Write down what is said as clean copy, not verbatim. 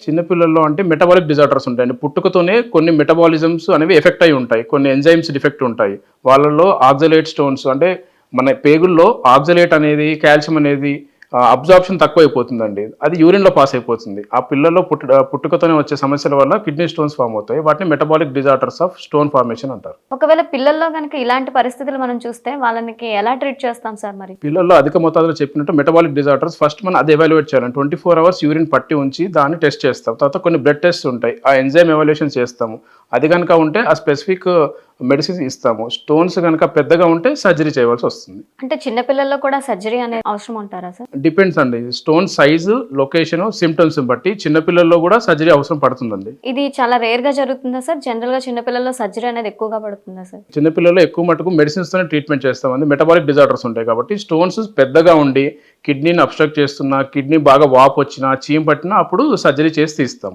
చిన్నపిల్లల్లో అంటే metabolic disorders ఉంటాయండి. పుట్టుకతోనే కొన్ని మెటబాలిజమ్స్ అనేవి ఎఫెక్ట్ అయి ఉంటాయి. కొన్ని ఎంజైమ్స్ డిఫెక్ట్ ఉంటాయి. వాళ్ళలో ఆక్సలేట్ స్టోన్స్ అంటే మన పేగుల్లో ఆక్సలేట్ అనేది, కాల్షియం అనేది అబ్జార్ప్షన్ తక్కువైపోతుందండి. అది యూరిన్‌లో పాస్ అయిపోతుంది. ఆ పిల్లల్లో పుట్టుకతోనే వచ్చే సమస్యల వల్ల కిడ్నీ స్టోన్స్ ఫార్మ్ అవుతాయి. వాటిని metabolic disorders of stone formation అంటారు. ఒకవేళ పిల్లల్లో గనుక ఇలాంటి పరిస్థితులు మనం చూస్తే వాళ్ళనికి ఎలా ట్రీట్ చేస్తాం సార్ మరి? పిల్లల్లో అధిక మోతాదులో చెప్పినట్టు మెటబాలిక్ డిజార్డర్స్ ఫస్ట్ మనం అది ఎవాల్యుయేట్ చేయాలి. 24 అవర్స్ యూరిన్ పట్టి ఉంచి దాన్ని టెస్ట్ చేస్తాం. తర్వాత కొన్ని బ్లడ్ టెస్ట్స్ ఉంటాయి. ఆ ఎంజైమ్ ఎవాల్యుయేషన్ చేస్తాము. అది గనుక ఉంటే ఆ స్పెసిఫిక్ మెడిసిన్స్ ఇస్తాము. స్టోన్స్ గనుక పెద్దగా ఉంటే సర్జరీ చేయవలసి వస్తుంది. అంటే చిన్న పిల్లల్లో కూడా సర్జరీ అనేది అవసరం అంటారా సార్? డిపెండ్స్ అండి. స్టోన్ సైజు, లొకేషను, సింప్టమ్స్ బట్టి చిన్న పిల్లల్లో కూడా సర్జరీ అవసరం పడుతుందండి. ఇది చాలా రేర్‌గా జరుగుతుందా సార్? జనరల్‌గా చిన్న పిల్లల్లో సర్జరీ అనేది ఎక్కువగా పడుతుందా సార్? చిన్న పిల్లల్లో ఎక్కువ మటుకు మెడిసిన్స్తోనే ట్రీట్మెంట్ చేస్తామండి. మెటబాలిక్ డిజార్డర్స్ ఉంటాయి కాబట్టి స్టోన్స్ పెద్దగా ఉండి కిడ్నీని అబ్స్ట్రక్ట్ చేస్తున్నా, కిడ్నీ బాగా వాపు వచ్చినా, చీము పట్టినా అప్పుడు సర్జరీ చేసి తీస్తాం.